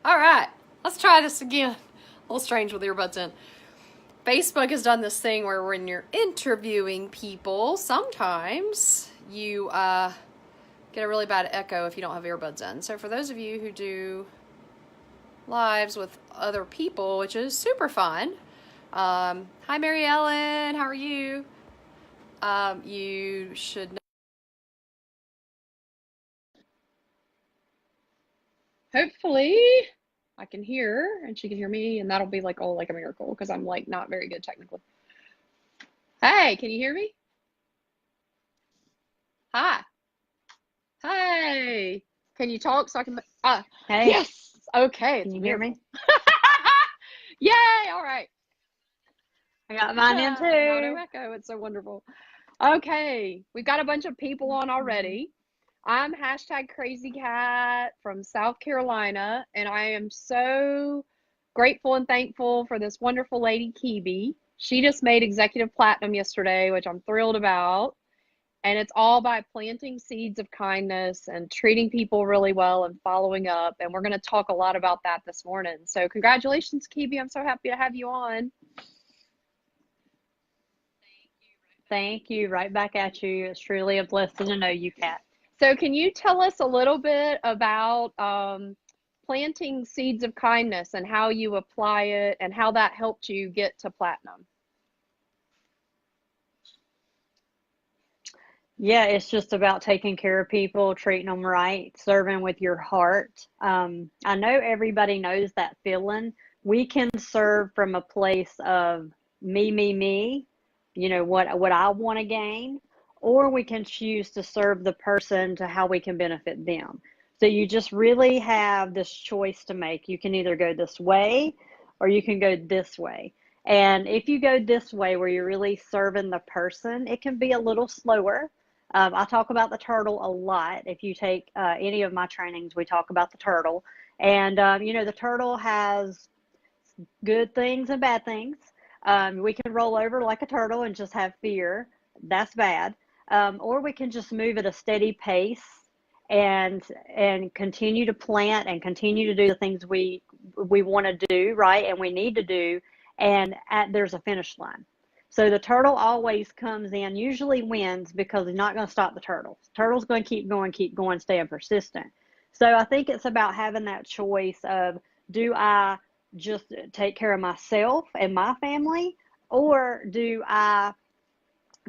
All right, let's try this again. A little strange with earbuds in. Facebook has done this thing where when you're interviewing people, sometimes you get a really bad echo if you don't have earbuds in. So for those of you who do lives with other people, which is super fun. Hi, Mary Ellen. How are you? You should know. Hopefully I can hear and she can hear me, and that'll be like, oh, like a miracle, because I'm like not very good technically. Hey, can you hear me? Hi. Hey. Can you talk so I can Hey, yes. Okay, can it's a you hear me? miracle. Yay, all right. I got mine in Now no too. echo. It's so wonderful. Okay, we've got a bunch of people on already. I'm hashtag Crazy Cat from South Carolina, and I am so grateful and thankful for this wonderful lady, Kebie. She just made executive platinum yesterday, which I'm thrilled about. And it's all by planting seeds of kindness and treating people really well and following up. And we're going to talk a lot about that this morning. So, congratulations, Kebie. I'm so happy to have you on. Thank you. Right back at you. It's truly a blessing to know you, Kat. So, can you tell us a little bit about planting seeds of kindness and how you apply it and how that helped you get to platinum? Yeah, it's just about taking care of people, treating them right, serving with your heart. I know everybody knows that feeling. We can serve from a place of me, what I want to gain, or we can choose to serve the person to how we can benefit them. So you just really have this choice to make. You can either go this way or you can go this way. And if you go this way, where you're really serving the person, it can be a little slower. I talk about the turtle a lot. If you take any of my trainings, we talk about the turtle. And, the turtle has good things and bad things. We can roll over like a turtle and just have fear. That's bad. Or we can just move at a steady pace and continue to plant and continue to do the things we want to do, right? And we need to do. And there's a finish line. So the turtle always comes in, usually wins, because he's not going to stop the turtle. The turtle's going to keep going, staying persistent. So I think it's about having that choice of, do I just take care of myself and my family, or do I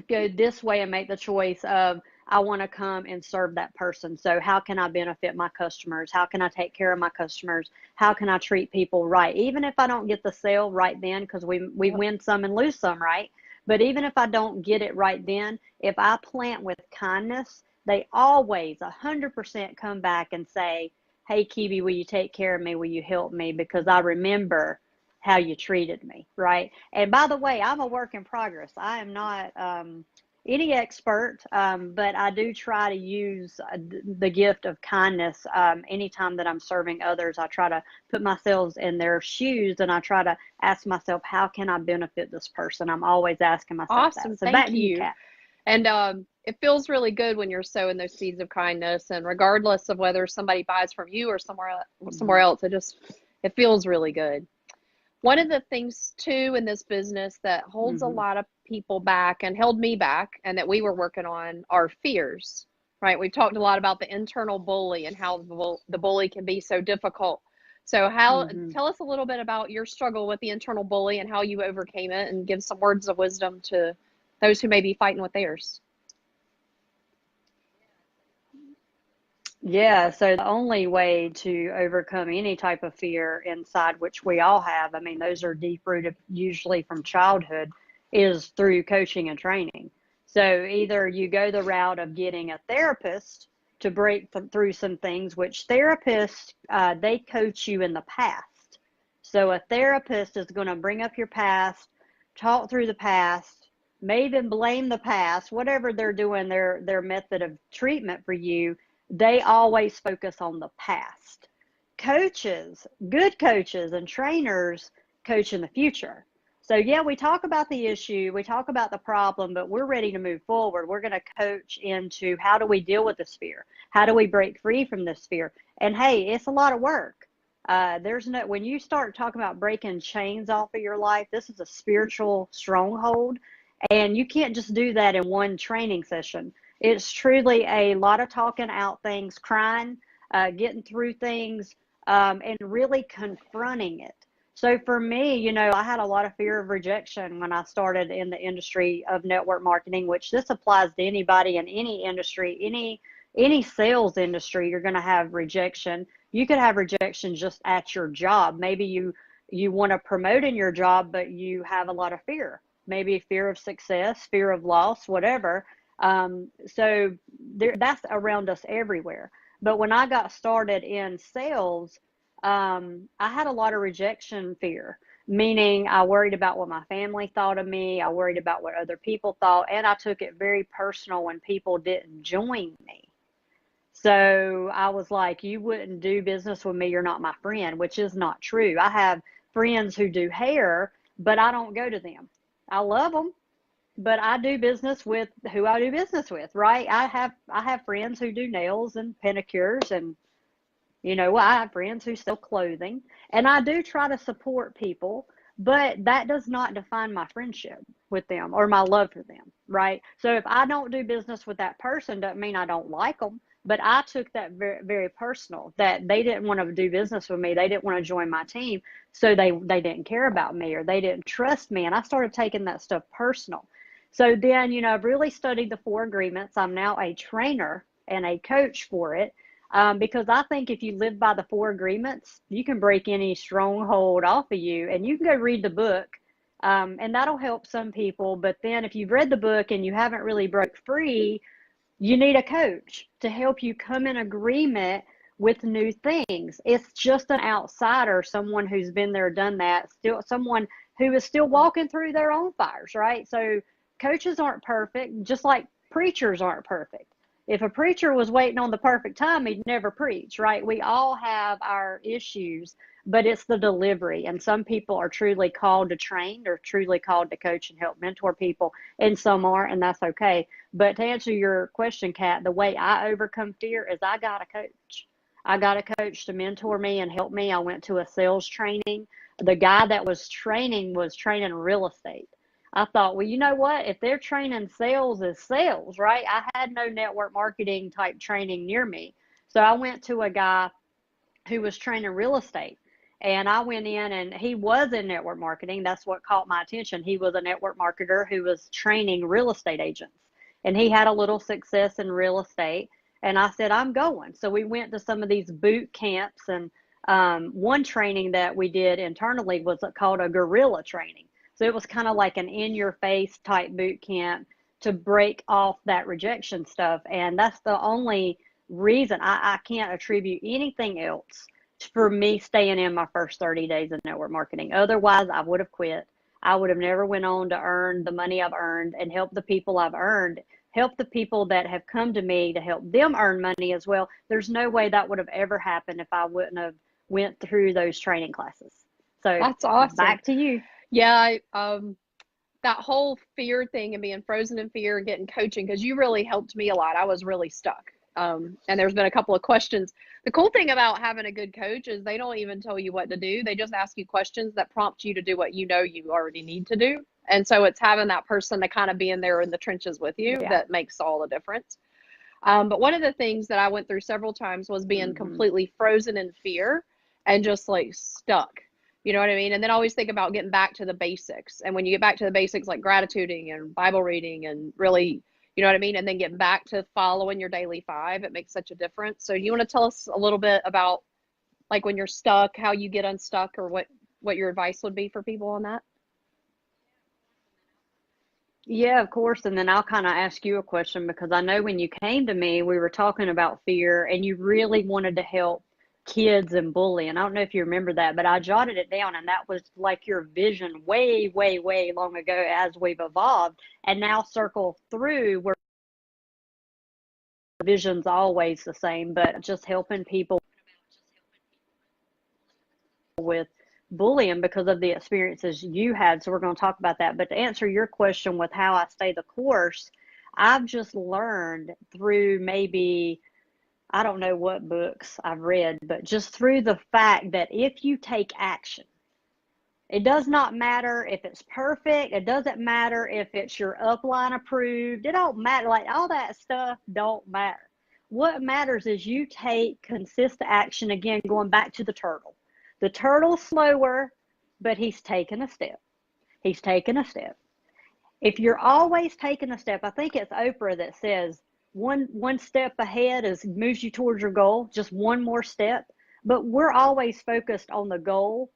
go this way and make the choice of, I want to come and serve that person? So how can I benefit my customers? How can I take care of my customers? How can I treat people right? Even if I don't get the sale right then, because we Yep. win some and lose some, right? But even if I don't get it right then, if I plant with kindness, they always 100% come back and say, hey, Kebie, will you take care of me? Will you help me? Because I remember how you treated me, right? And by the way, I'm a work in progress. I am not any expert, but I do try to use the gift of kindness anytime that I'm serving others. I try to put myself in their shoes, and I try to ask myself, how can I benefit this person? I'm always asking myself Awesome. that. So back Thank to you, you. Kat. And it feels really good when you're sowing those seeds of kindness, and regardless of whether somebody buys from you or somewhere Mm-hmm. else, it feels really good. One of the things too in this business that holds a Mm-hmm. lot of people back and held me back, and that we were working on, are fears. Right? We've talked a lot about the internal bully and how the bully can be so difficult. So how Mm-hmm. tell us a little bit about your struggle with the internal bully and how you overcame it, and give some words of wisdom to those who may be fighting with theirs. Yeah, so the only way to overcome any type of fear inside, which we all have, I mean, those are deep rooted usually from childhood, is through coaching and training. So either you go the route of getting a therapist to break through some things, which therapists, they coach you in the past. So a therapist is going to bring up your past, talk through the past, may even blame the past, whatever they're doing, their method of treatment for you. They always focus on the past. Coaches, good coaches and trainers, coach in the future. So yeah, we talk about the issue, we talk about the problem, but we're ready to move forward. We're going to coach into, how do we deal with this fear? How do we break free from this fear? And hey, it's a lot of work. When you start talking about breaking chains off of your life, this is a spiritual stronghold, and you can't just do that in one training session. It's truly a lot of talking out things, crying, getting through things, and really confronting it. So for me, I had a lot of fear of rejection when I started in the industry of network marketing, which this applies to anybody in any industry, any sales industry. You're going to have rejection. You could have rejection just at your job. Maybe you want to promote in your job, but you have a lot of fear, maybe fear of success, fear of loss, whatever. That's around us everywhere. But when I got started in sales, I had a lot of rejection fear, meaning I worried about what my family thought of me. I worried about what other people thought. And I took it very personal when people didn't join me. So I was like, you wouldn't do business with me, you're not my friend, which is not true. I have friends who do hair, but I don't go to them. I love them, but I do business with who I do business with, right? I have friends who do nails and pedicures, and I have friends who sell clothing, and I do try to support people, but that does not define my friendship with them or my love for them, right? So if I don't do business with that person, doesn't mean I don't like them, but I took that very, very personal, that they didn't want to do business with me. They didn't want to join my team, so they didn't care about me, or they didn't trust me, and I started taking that stuff personal. So then, I've really studied the 4 agreements. I'm now a trainer and a coach for it. Because I think if you live by the 4 agreements, you can break any stronghold off of you, and you can go read the book, and that'll help some people. But then if you've read the book and you haven't really broke free, you need a coach to help you come in agreement with new things. It's just an outsider, someone who's been there, done that, still someone who is still walking through their own fires, right? So coaches aren't perfect, just like preachers aren't perfect. If a preacher was waiting on the perfect time, he'd never preach, right? We all have our issues, but it's the delivery. And some people are truly called to train, or truly called to coach and help mentor people, and some aren't, and that's okay. But to answer your question, Kat, the way I overcome fear is I got a coach. I got a coach to mentor me and help me. I went to a sales training. The guy that was training real estate. I thought, well, you know what? If they're training sales as sales, right? I had no network marketing type training near me. So I went to a guy who was training real estate. And I went in, and he was in network marketing. That's what caught my attention. He was a network marketer who was training real estate agents. And he had a little success in real estate. And I said, I'm going. So we went to some of these boot camps. And one training that we did internally was called a guerrilla training. So it was kind of like an in-your-face type boot camp to break off that rejection stuff. And that's the only reason I can't attribute anything else for me staying in my first 30 days of network marketing. Otherwise, I would have quit. I would have never went on to earn the money I've earned and help the people I've earned, help the people that have come to me to help them earn money as well. There's no way that would have ever happened if I wouldn't have went through those training classes. So That's awesome. back to you. Yeah, that whole fear thing and being frozen in fear and getting coaching, because you really helped me a lot. I was really stuck. And there's been a couple of questions. The cool thing about having a good coach is they don't even tell you what to do. They just ask you questions that prompt you to do what you already need to do. And so it's having that person to kind of be in there in the trenches with you that makes all the difference. But one of the things that I went through several times was being completely frozen in fear and just like stuck. You know what I mean? And then always think about getting back to the basics. And when you get back to the basics, like gratituding and Bible reading and really, you know what I mean? And then getting back to following your daily 5, it makes such a difference. So you want to tell us a little bit about like when you're stuck, how you get unstuck, or what your advice would be for people on that? Yeah, of course. And then I'll kind of ask you a question, because I know when you came to me, we were talking about fear, and you really wanted to help kids and bullying. I don't know if you remember that, but I jotted it down, and that was like your vision way, way, way long ago as we've evolved. And now circle through where vision's always the same, but just helping people with bullying because of the experiences you had. So we're going to talk about that. But to answer your question with how I stay the course, I've just learned through maybe I don't know what books I've read, but just through the fact that if you take action, it does not matter if it's perfect. It doesn't matter if it's your upline approved. It don't matter. Like all that stuff don't matter. What matters is you take consistent action. Again, going back to the turtle. The turtle's slower, but he's taking a step. He's taking a step. If you're always taking a step, I think it's Oprah that says one step ahead is moves you towards your goal, just one more step. But we're always focused on the goal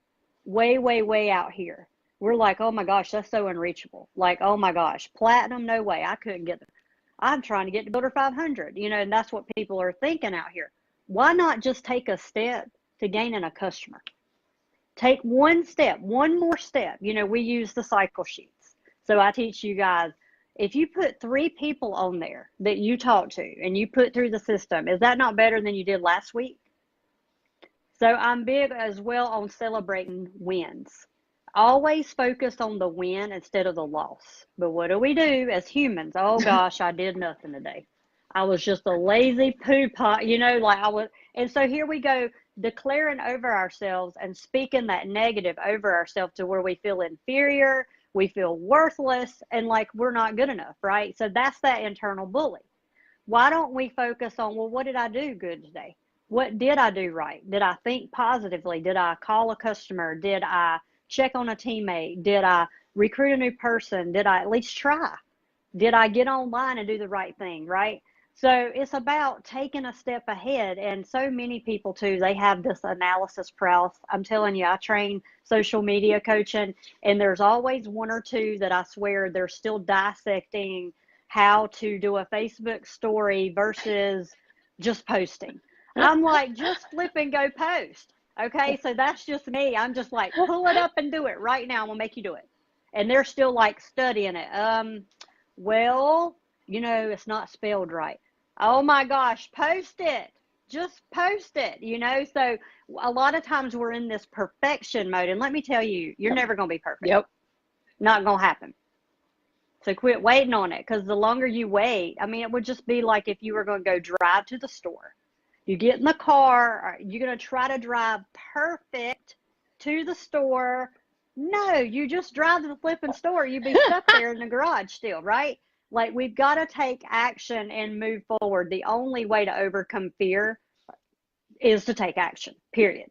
way, way, way out here. We're like, oh my gosh, that's so unreachable. Like, oh my gosh, platinum, no way, I couldn't get there. I'm trying to get to Builder 500, and that's what people are thinking out here. Why not just take a step to gaining a customer? Take one step, one more step. We use the cycle sheets. So I teach you guys, if you put 3 people on there that you talk to and you put through the system, is that not better than you did last week? So I'm big as well on celebrating wins. Always focused on the win instead of the loss. But what do we do as humans? Oh gosh, I did nothing today. I was just a lazy poo pot, like I was. And so here we go, declaring over ourselves and speaking that negative over ourselves to where we feel inferior, we feel worthless, and like we're not good enough, right? So that's that internal bully. Why don't we focus on, well, what did I do good today? What did I do right? Did I think positively? Did I call a customer? Did I check on a teammate? Did I recruit a new person? Did I at least try? Did I get online and do the right thing, right? So it's about taking a step ahead. And so many people too, they have this analysis paralysis. I'm telling you, I train social media coaching, and there's always 1 or 2 that I swear they're still dissecting how to do a Facebook story versus just posting. I'm like, just flip and go post. Okay, so that's just me. I'm just like, pull it up and do it right now. I'm gonna make you do it. And they're still like studying it. Well, it's not spelled right. Oh my gosh, post it. Just post it, So a lot of times we're in this perfection mode. And let me tell you, you're never gonna be perfect. Yep. Not gonna happen. So quit waiting on it, because the longer you wait, it would just be like if you were going to go drive to the store. You get in the car, you're going to try to drive perfect to the store. No, you just drive to the flipping store. You'd be stuck there in the garage still, right? Like, we've got to take action and move forward. The only way to overcome fear is to take action, period.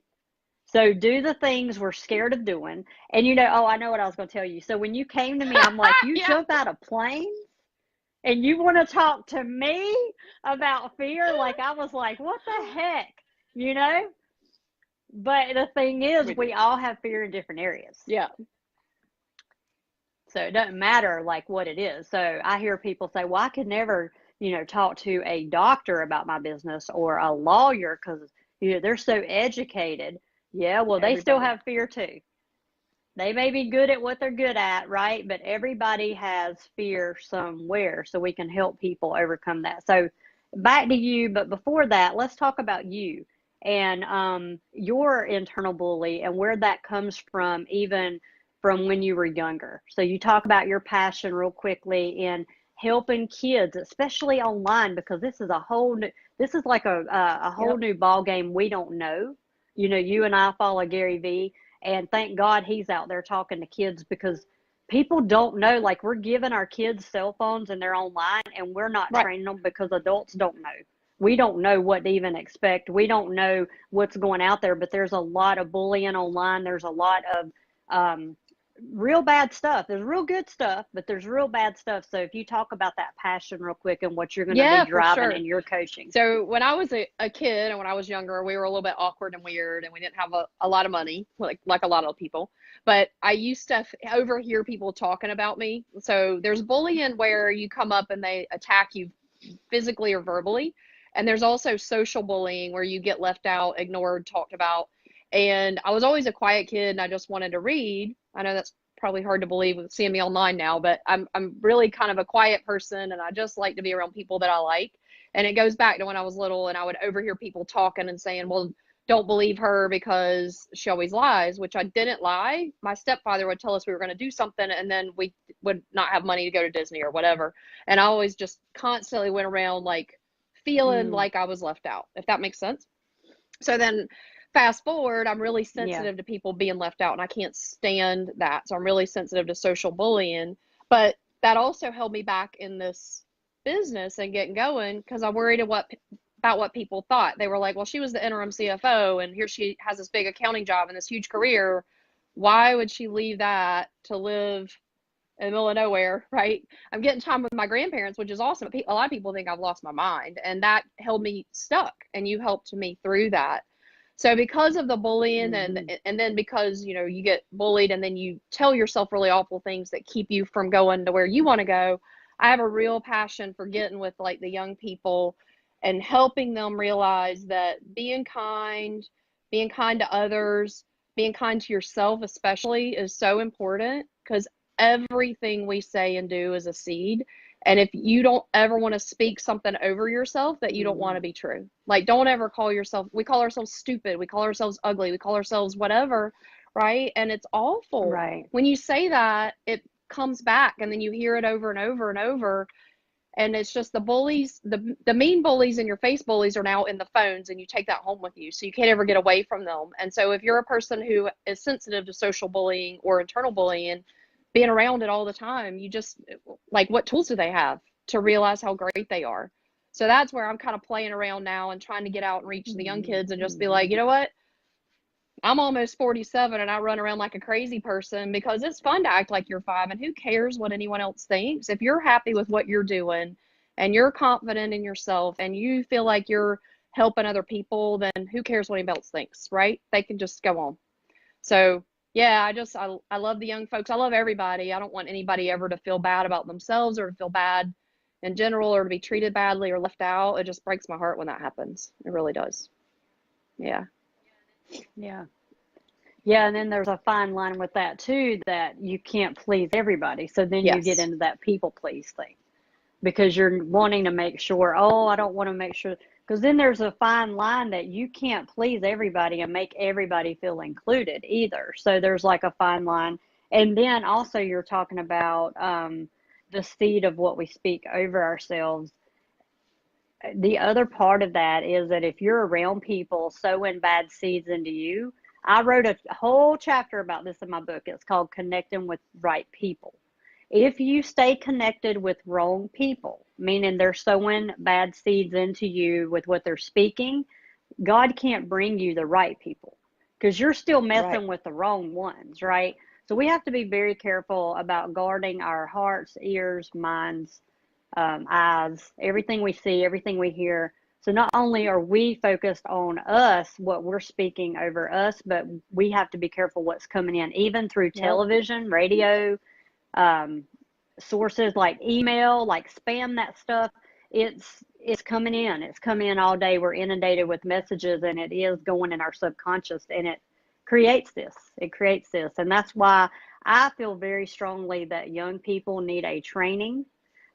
So do the things we're scared of doing. And I know what I was going to tell you. So when you came to me, I'm like, you jump out of planes and you want to talk to me about fear? Like, I was like, what the heck, But the thing is, we all have fear in different areas. Yeah. So it doesn't matter like what it is. So I hear people say, well, I could never, talk to a doctor about my business or a lawyer because, they're so educated. Yeah, well, they still have fear too. They may be good at what they're good at, right? But everybody has fear somewhere, so we can help people overcome that. So back to you, but before that, let's talk about you and your internal bully and where that comes from, even from when you were younger. So you talk about your passion real quickly in helping kids, especially online, because this is like a whole new ball game we don't know. You and I follow Gary Vee, and thank God he's out there talking to kids, because people don't know, like, we're giving our kids cell phones and they're online and we're not training them because adults don't know. We don't know what to even expect. We don't know what's going out there, but there's a lot of bullying online. There's a lot of real bad stuff. There's real good stuff, but there's real bad stuff. So if you talk about that passion real quick and what you're going to be driving in your coaching. So when I was a kid and when I was younger, we were a little bit awkward and weird, and we didn't have a lot of money, like a lot of people. But I used to overhear people talking about me. So there's bullying where you come up and they attack you physically or verbally. And there's also social bullying where you get left out, ignored, talked about. And I was always a quiet kid and I just wanted to read. I know that's probably hard to believe with seeing me online now, but I'm really kind of a quiet person, and I just like to be around people that I like. And it goes back to when I was little and I would overhear people talking and saying, well, don't believe her because she always lies, which I didn't lie. My stepfather would tell us we were going to do something and then we would not have money to go to Disney or whatever. And I always just constantly went around like feeling Mm, like I was left out, if that makes sense. So then fast forward, I'm really yeah. sensitive to people being left out and I can't stand that. So I'm really sensitive to social bullying. But that also held me back in this business and getting going because I worried about what people thought. They were like, well, she was the interim CFO and here she has this big accounting job and this huge career. Why would she leave that to live in the middle of nowhere, right? I'm getting time with my grandparents, which is awesome. A lot of people think I've lost my mind, and that held me stuck, and you helped me through that. So because of the bullying and Hmm. and then because you get bullied and then you tell yourself really awful things that keep you from going to where you want to go, I have a real passion for getting with like the young people and helping them realize that being kind to others, being kind to yourself especially is so important because everything we say and do is a seed. And if you don't ever want to speak something over yourself that you don't want Hmm. to be true, like don't ever call yourself, we call ourselves stupid, we call ourselves ugly, we call ourselves whatever, right? And it's awful. Right. When you say that, it comes back and then you hear it over and over and over. And it's just the bullies, the mean bullies and your face bullies are now in the phones and you take that home with you. So you can't ever get away from them. And so if you're a person who is sensitive to social bullying or internal bullying, being around it all the time, you just like what tools do they have to realize how great they are? So that's where I'm kind of playing around now and trying to get out and reach the young Hmm. kids and just be like, Hmm. you know what? I'm almost 47 and I run around like a crazy person because it's fun to act like you're five and who cares what anyone else thinks? If you're happy with what you're doing and you're confident in yourself and you feel like you're helping other people, then who cares what anybody else thinks, right? They can just go on. So, yeah, I love the young folks. I love everybody. I don't want anybody ever to feel bad about themselves or to feel bad in general or to be treated badly or left out. It just breaks my heart when that happens. It really does. Yeah. Yeah. Yeah, and then there's a fine line with that too, that you can't please everybody. So then you get Yes. into that people please thing because you're wanting to make sure, oh, I don't want to make sure. Because then there's a fine line that you can't please everybody and make everybody feel included either. So there's like a fine line. And then also you're talking about the seed of what we speak over ourselves. The other part of that is that if you're around people sowing bad seeds into you, I wrote a whole chapter about this in my book. It's called Connecting with Right People. If you stay connected with wrong people, meaning they're sowing bad seeds into you with what they're speaking, God can't bring you the right people because you're still Right. messing with the wrong ones, right? So we have to be very careful about guarding our hearts, ears, minds, eyes, everything we see, everything we hear. So not only are we focused on us, what we're speaking over us, but we have to be careful what's coming in, even through Yep. television, radio, um, sources like email, like spam, that stuff. It's coming in. It's coming in all day. We're inundated with messages, and it is going in our subconscious, and it creates this. It creates this, and that's why I feel very strongly that young people need a training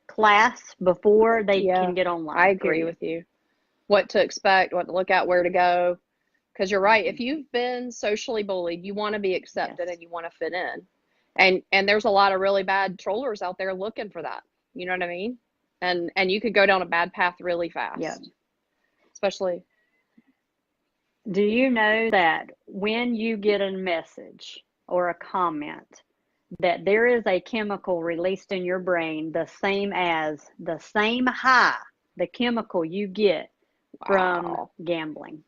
class before they Yeah. can get I online, agree period. with you. What to expect, what to look at, where to go. Because you're right. If Hmm. you've been socially bullied, you want to be accepted Yes. and you want to fit in. And there's a lot of really bad trollers out there looking for that. You know what I mean? And you could go down a bad path really Yeah. fast. Especially, Do you know that when you get a message or a comment, that there is a chemical released in your brain the same high, the chemical you get from wow. gambling?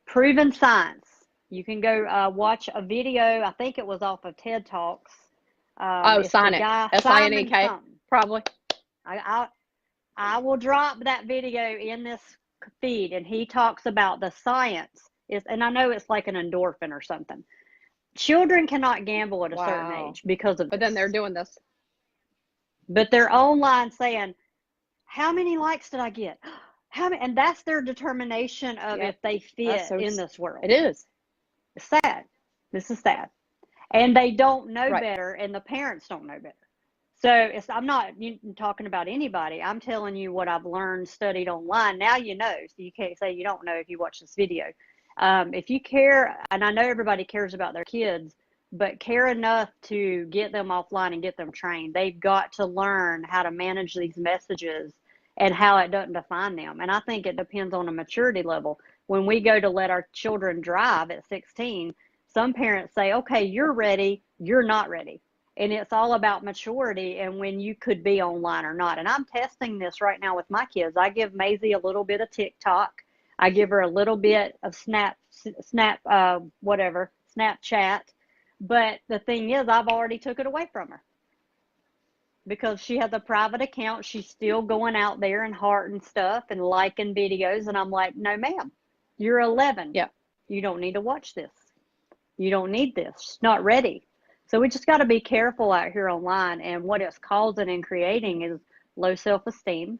Proven science. You can go watch a video. I think it was off of TED Talks. Oh, It's the Sonic. guy Simon SINEK, something. probably. I, I I will drop that video in this feed, and he talks about the science. Is and I know it's like an endorphin or something. Children cannot gamble at a certain Wow. age because of But then they're this, doing this. but they're online saying, "How many likes did I get? How many?" And that's their determination of Yep. if they That's fit so, in this it world. is. It's sad. This is sad. And they don't know Right. better, and the parents don't know better. So I'm not talking about anybody. I'm telling you what I've learned, studied online. Now you know, so you can't say you don't know if you watch this video. If you care, and I know everybody cares about their kids, but care enough to get them offline and get them trained. They've got to learn how to manage these messages and how it doesn't define them. And I think it depends on a maturity level. When we go to let our children drive at 16, some parents say, okay, you're ready, you're not ready. And it's all about maturity and when you could be online or not. And I'm testing this right now with my kids. I give Maisie a little bit of TikTok. I give her a little bit of Snapchat. But the thing is, I've already took it away from her because she has a private account. She's still going out there and hearting stuff and liking videos. And I'm like, no, ma'am, you're 11. Yeah. You don't need to watch this. You don't need this. She's not ready. So we just got to be careful out here online. And what it's causing and creating is low self-esteem,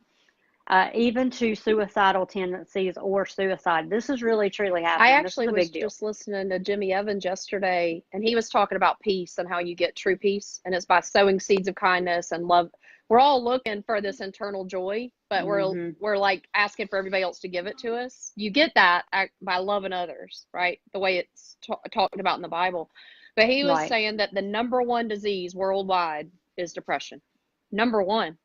even to suicidal tendencies or suicide. This is really, truly happening. I actually was just listening to Jimmy Evans yesterday, and he was talking about peace and how you get true peace. And it's by sowing seeds of kindness and love. We're all looking for this internal joy, but we're like asking for everybody else to give it to us. You get that by loving others, right? The way it's talked about in the Bible. But he was saying that the number one disease worldwide is depression. Number one.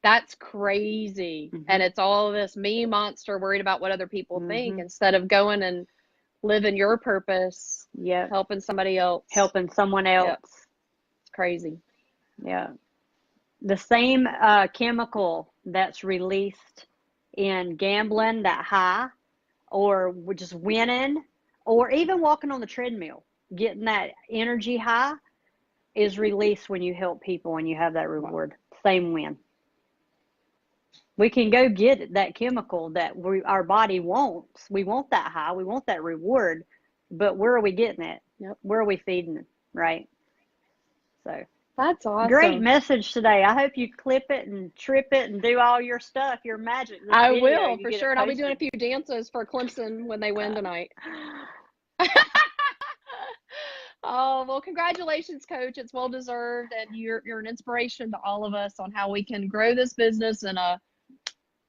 That's crazy. And it's all this me monster worried about what other people think instead of going and living your purpose. Yeah. Helping somebody else. Helping someone else. Yep. It's crazy. Yeah. The same chemical that's released in gambling, that high, or just winning, or even walking on the treadmill, getting that energy high, is released when you help people and you have that reward. Same win. We can go get that chemical that our body wants. We want that high. We want that reward. But where are we getting it? Yep. Where are we feeding it? Right? So that's awesome. Great message today. I hope you clip it and trip it and do all your stuff, your magic. I will, for sure. And I'll be doing a few dances for Clemson when they win tonight. Oh, well, congratulations, Coach. It's well deserved. And you're an inspiration to all of us on how we can grow this business in a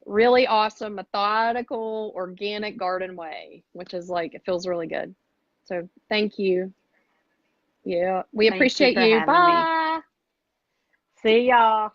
really awesome, methodical, organic garden way, which is like, it feels really good. So thank you. Yeah, we appreciate you. Bye. See y'all.